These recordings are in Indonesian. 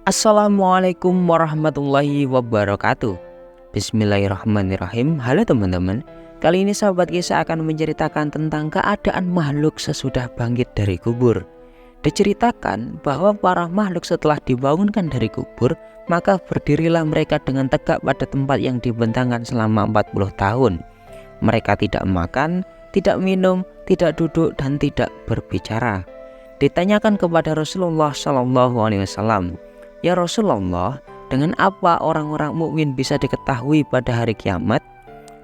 Assalamualaikum warahmatullahi wabarakatuh. Bismillahirrahmanirrahim. Halo teman-teman. Kali ini sahabat kisah akan menceritakan tentang keadaan makhluk sesudah bangkit dari kubur. Diceritakan bahwa para makhluk setelah dibangunkan dari kubur, maka berdirilah mereka dengan tegak pada tempat yang dibentangkan selama 40 tahun. Mereka tidak makan, tidak minum, tidak duduk, dan tidak berbicara. Ditanyakan kepada Rasulullah SAW, "Ya Rasulullah, dengan apa orang-orang mukmin bisa diketahui pada hari kiamat?"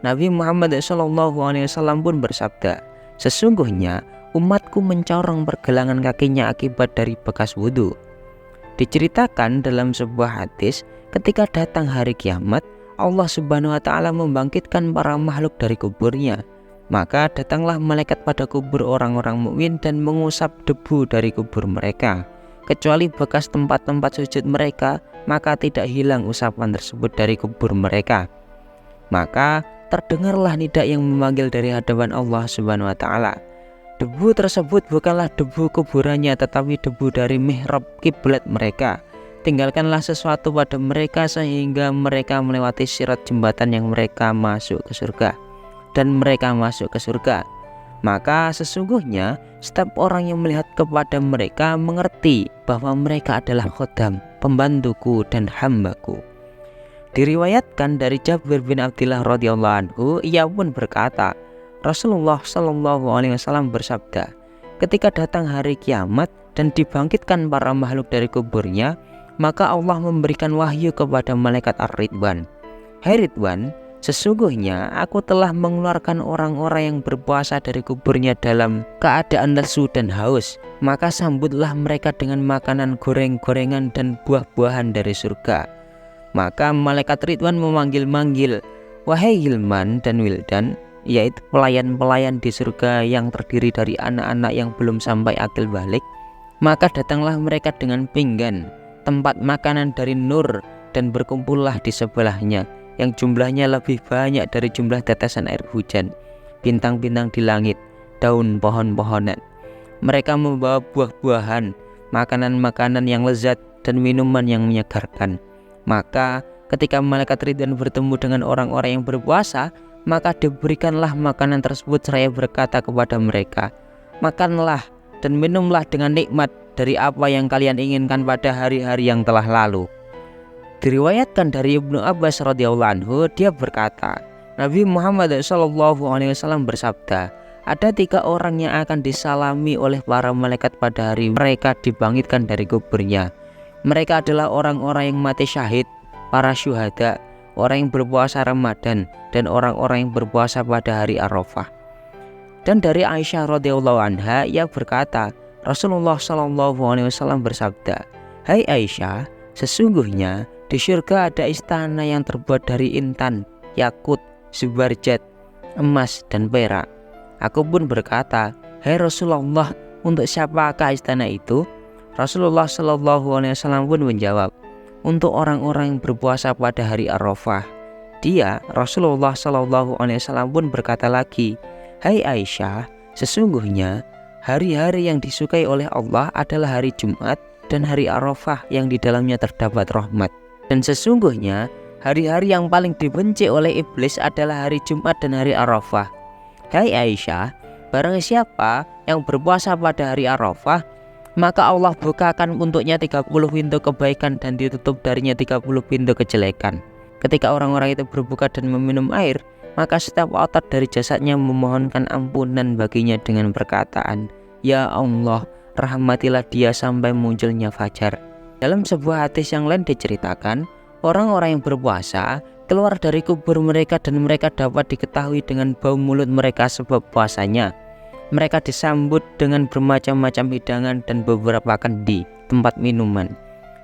Nabi Muhammad SAW pun bersabda, "Sesungguhnya umatku mencorong pergelangan kakinya akibat dari bekas wudhu." Diceritakan dalam sebuah hadis, ketika datang hari kiamat, Allah Subhanahu wa Ta'ala membangkitkan para makhluk dari kuburnya. Maka datanglah malaikat pada kubur orang-orang mukmin dan mengusap debu dari kubur mereka. Kecuali bekas tempat-tempat sujud mereka, maka tidak hilang usapan tersebut dari kubur mereka. Maka terdengarlah nida yang memanggil dari hadapan Allah Subhanahu wa Ta'ala. Debu tersebut bukanlah debu kuburannya, tetapi debu dari mihrab kiblat mereka. Tinggalkanlah sesuatu pada mereka sehingga mereka melewati sirat jembatan yang mereka masuk ke surga. Dan mereka masuk ke surga. Maka sesungguhnya setiap orang yang melihat kepada mereka mengerti bahwa mereka adalah khodam, pembantuku dan hambaku. Diriwayatkan dari Jabir bin Abdullah radhiyallahu anhu, ia pun berkata, Rasulullah SAW bersabda, ketika datang hari kiamat dan dibangkitkan para makhluk dari kuburnya, maka Allah memberikan wahyu kepada malaikat Ar-Ridwan. "Hai Ridwan, sesungguhnya aku telah mengeluarkan orang-orang yang berpuasa dari kuburnya dalam keadaan lesu dan haus. Maka sambutlah mereka dengan makanan goreng-gorengan dan buah-buahan dari surga." Maka malaikat Ridwan memanggil-manggil, "Wahai Hilman dan Wildan," yaitu pelayan-pelayan di surga yang terdiri dari anak-anak yang belum sampai akil balik. Maka datanglah mereka dengan pinggan, tempat makanan dari nur, dan berkumpullah di sebelahnya, yang jumlahnya lebih banyak dari jumlah tetesan air hujan, bintang-bintang di langit, daun pohon-pohonan. Mereka membawa buah-buahan, makanan-makanan yang lezat, dan minuman yang menyegarkan. Maka ketika malaikat Ridwan bertemu dengan orang-orang yang berpuasa, maka diberikanlah makanan tersebut seraya berkata kepada mereka, "Makanlah dan minumlah dengan nikmat dari apa yang kalian inginkan pada hari-hari yang telah lalu." Diriwayatkan dari Ibnu Abbas radhiyallahu anhu, dia berkata, Nabi Muhammad SAW bersabda, "Ada 3 orang yang akan disalami oleh para malaikat pada hari mereka dibangkitkan dari kuburnya. Mereka adalah orang-orang yang mati syahid, para syuhada, orang yang berpuasa Ramadan, dan orang-orang yang berpuasa pada hari Arafah." Dan dari Aisyah radhiyallahu anha, ia berkata, Rasulullah SAW bersabda, "Hai Aisyah, sesungguhnya di syurga ada istana yang terbuat dari intan, yakut, zubarjat, emas, dan perak." Aku pun berkata, "Hai Rasulullah, untuk siapakah istana itu?" Rasulullah SAW pun menjawab, "Untuk orang-orang yang berpuasa pada hari Arafah." Dia, Rasulullah SAW pun berkata lagi, "Hai Aisyah, sesungguhnya hari-hari yang disukai oleh Allah adalah hari Jumat dan hari Arafah yang di dalamnya terdapat rahmat. Dan sesungguhnya hari-hari yang paling dibenci oleh iblis adalah hari Jumat dan hari Arafah. Hai Aisyah, barang siapa yang berpuasa pada hari Arafah, maka Allah bukakan untuknya 30 pintu kebaikan dan ditutup darinya 30 pintu kejelekan. Ketika orang-orang itu berbuka dan meminum air, maka setiap otot dari jasadnya memohonkan ampunan baginya dengan perkataan, 'Ya Allah, rahmatilah dia sampai munculnya fajar.'" Dalam sebuah hadis yang lain diceritakan, orang-orang yang berpuasa keluar dari kubur mereka dan mereka dapat diketahui dengan bau mulut mereka sebab puasanya. Mereka disambut dengan bermacam-macam hidangan dan beberapa kendi, tempat minuman.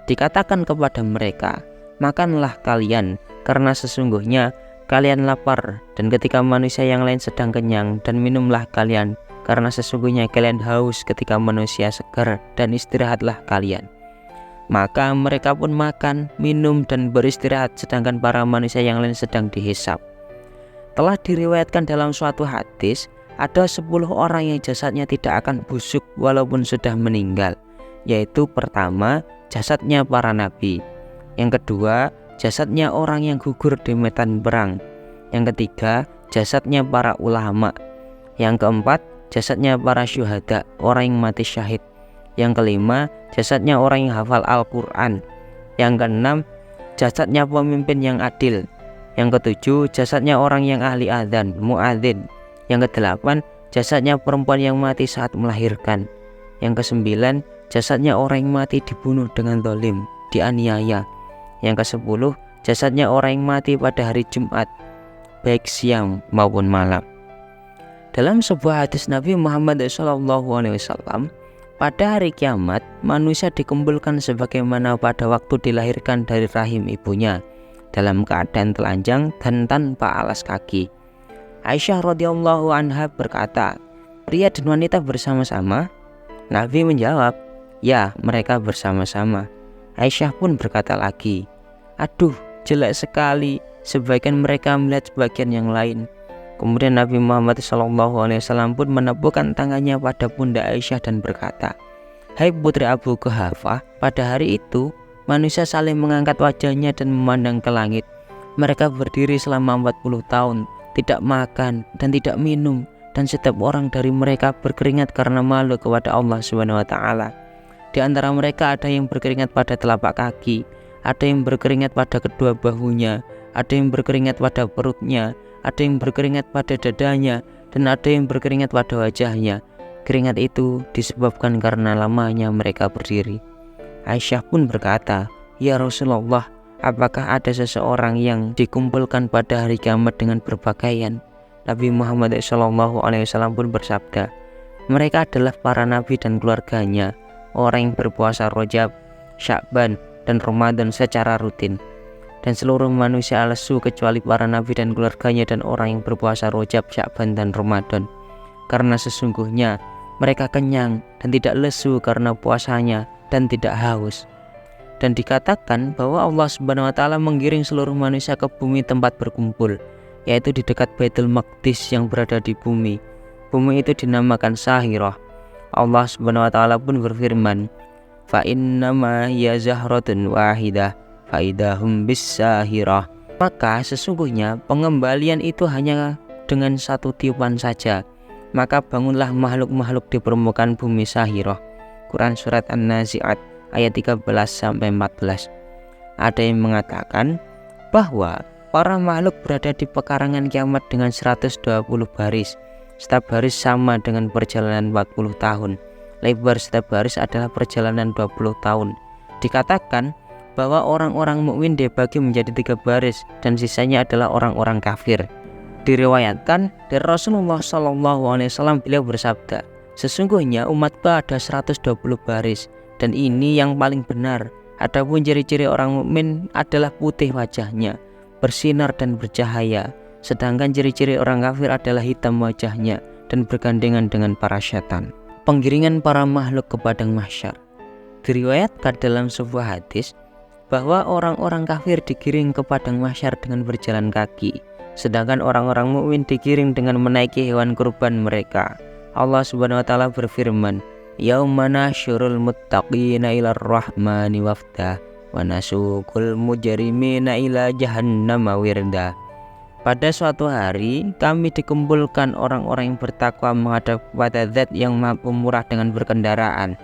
Dikatakan kepada mereka, "Makanlah kalian, karena sesungguhnya kalian lapar, dan ketika manusia yang lain sedang kenyang, dan minumlah kalian, karena sesungguhnya kalian haus ketika manusia segar, dan istirahatlah kalian." Maka mereka pun makan, minum, dan beristirahat, sedangkan para manusia yang lain sedang dihisap. Telah diriwayatkan dalam suatu hadis, ada 10 orang yang jasadnya tidak akan busuk walaupun sudah meninggal. yaitu pertama, jasadnya para nabi. Yang kedua, jasadnya orang yang gugur di medan perang. Yang ketiga, jasadnya para ulama. Yang keempat, jasadnya para syuhada, orang yang mati syahid. Yang kelima, jasadnya orang yang hafal Al-Quran. Yang keenam, jasadnya pemimpin yang adil. Yang ketujuh, jasadnya orang yang ahli adzan, muadzin. Yang kedelapan, jasadnya perempuan yang mati saat melahirkan. Yang kesembilan, jasadnya orang yang mati dibunuh dengan zalim, dianiaya. Yang kesepuluh, jasadnya orang yang mati pada hari Jumat, baik siang maupun malam. Dalam sebuah hadis Nabi Muhammad SAW, pada hari kiamat manusia dikumpulkan sebagaimana pada waktu dilahirkan dari rahim ibunya, dalam keadaan telanjang dan tanpa alas kaki. Aisyah radhiyallahu anha berkata, "Pria dan wanita bersama-sama?" Nabi menjawab, "Ya, mereka bersama-sama." Aisyah pun berkata lagi, "Aduh, jelek sekali, sebagian mereka melihat sebagian yang lain." Kemudian Nabi Muhammad SAW pun menepukkan tangannya pada pundak Aisyah dan berkata, "Hai putri Abu Quhafah, pada hari itu manusia saling mengangkat wajahnya dan memandang ke langit. Mereka berdiri selama 40 tahun, tidak makan dan tidak minum, dan setiap orang dari mereka berkeringat karena malu kepada Allah SWT. Di antara mereka ada yang berkeringat pada telapak kaki, ada yang berkeringat pada kedua bahunya, ada yang berkeringat pada perutnya, ada yang berkeringat pada dadanya, dan ada yang berkeringat pada wajahnya. Keringat itu disebabkan karena lamanya mereka berdiri." Aisyah pun berkata, "Ya Rasulullah, apakah ada seseorang yang dikumpulkan pada hari kiamat dengan berpakaian?" Nabi Muhammad SAW pun bersabda, "Mereka adalah para nabi dan keluarganya, orang yang berpuasa Rajab, Sya'ban, dan Ramadan secara rutin. Dan seluruh manusia lesu kecuali para nabi dan keluarganya dan orang yang berpuasa Rajab, Sya'ban, dan Ramadan. Karena sesungguhnya mereka kenyang dan tidak lesu karena puasanya dan tidak haus." Dan dikatakan bahwa Allah Subhanahu wa taala menggiring seluruh manusia ke bumi tempat berkumpul, yaitu di dekat Baitul Maqdis yang berada di bumi. Bumi itu dinamakan Sahirah. Allah Subhanahu wa taala pun berfirman, "Fa innama hiya zahratun wahidah fa idahum bis-sahirah." Maka sesungguhnya pengembalian itu hanya dengan satu tiupan saja, maka bangunlah makhluk-makhluk di permukaan bumi Sahirah. Quran surat An-Nazi'at ayat 13-14. Ada yang mengatakan bahwa para makhluk berada di pekarangan kiamat dengan 120 baris. Setiap baris sama dengan perjalanan 40 tahun. Lebar setiap baris adalah perjalanan 20 tahun. Dikatakan bahwa orang-orang mukmin dibagi menjadi 3 baris dan sisanya adalah orang-orang kafir. Diriwayatkan dari Rasulullah SAW, beliau bersabda, "Sesungguhnya umatku ada 120 baris, dan ini yang paling benar. Adapun ciri-ciri orang mukmin adalah putih wajahnya, bersinar dan bercahaya, sedangkan ciri-ciri orang kafir adalah hitam wajahnya dan bergandengan dengan para syaitan." Penggiringan para makhluk ke padang mahsyar. Diriwayatkan dalam sebuah hadis bahwa orang-orang kafir digiring ke padang mahsyar dengan berjalan kaki, sedangkan orang-orang mukmin digiring dengan menaiki hewan kurban mereka. Allah Subhanahu wa taala berfirman, "Yauma nasyurul muttaqina ilar rahmani wafda wa nasuqul mujrimina ila jahannama wirda." Pada suatu hari kami dikumpulkan orang-orang yang bertakwa menghadap kepada Zat yang Maha Pemurah dengan berkendaraan,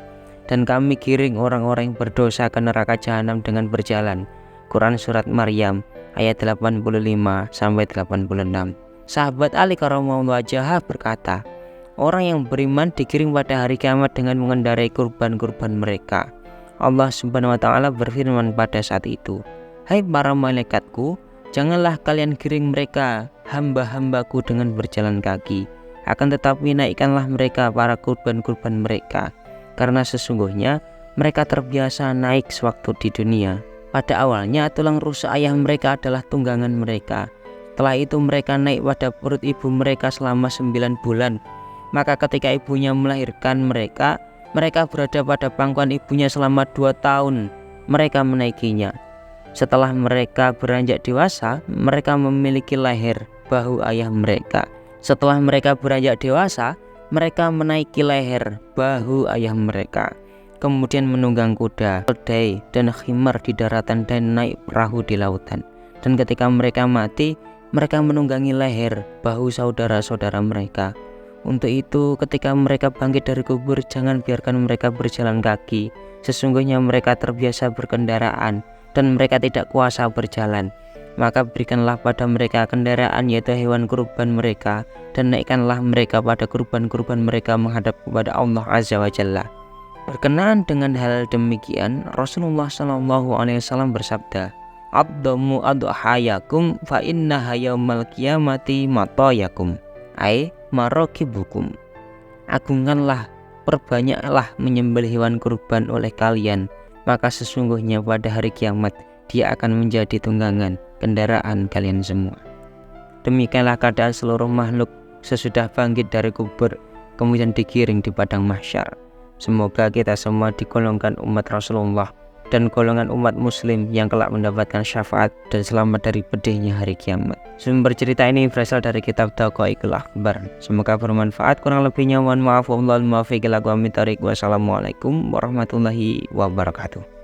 dan kami giring orang-orang yang berdosa ke neraka jahanam dengan berjalan. Quran surat Maryam ayat 85-86. Sahabat Ali karramallahu wajhah berkata, orang yang beriman digiring pada hari kiamat dengan mengendarai kurban-kurban mereka. Allah Subhanahu wa taala berfirman pada saat itu, "Hai para malaikatku, janganlah kalian giring mereka, hamba-hambaku, dengan berjalan kaki. Akan tetapi naikkanlah mereka para kurban-kurban mereka, karena sesungguhnya mereka terbiasa naik sewaktu di dunia. Pada awalnya tulang rusuk ayah mereka adalah tunggangan mereka. Setelah itu mereka naik pada perut ibu mereka selama 9 bulan. Maka ketika ibunya melahirkan mereka, mereka berada pada pangkuan ibunya selama 2 tahun. Mereka menaikinya. Setelah mereka beranjak dewasa, mereka memiliki leher, bahu ayah mereka. Setelah mereka beranjak dewasa, mereka menaiki leher, bahu ayah mereka. kemudian menunggang kuda, keledai, dan khimar di daratan dan naik perahu di lautan. Dan ketika mereka mati, mereka menunggangi leher, bahu saudara-saudara mereka. Untuk itu, ketika mereka bangkit dari kubur, jangan biarkan mereka berjalan kaki. Sesungguhnya mereka terbiasa berkendaraan, dan mereka tidak kuasa berjalan. Maka berikanlah pada mereka kendaraan, yaitu hewan kurban mereka, dan naikkanlah mereka pada kurban-kurban mereka menghadap kepada Allah Azza wa Jalla. Berkenaan dengan hal demikian, Rasulullah SAW bersabda, "Abdamu adhayakum fa innaha yaumal qiyamati matayakum." Ai marakibukum. Agungkanlah, perbanyaklah menyembelih hewan kurban oleh kalian, maka sesungguhnya pada hari kiamat dia akan menjadi tunggangan kendaraan kalian semua. Demikianlah keadaan seluruh makhluk sesudah bangkit dari kubur, kemudian digiring di padang mahsyar. Semoga kita semua digolongkan umat Rasulullah dan golongan umat muslim yang kelak mendapatkan syafaat dan selamat dari pedihnya hari kiamat. Sumber cerita ini berasal dari kitab Daqaiqul Akhbar. Semoga bermanfaat, kurang lebihnya mohon maaf. Wassalamualaikum warahmatullahi wabarakatuh.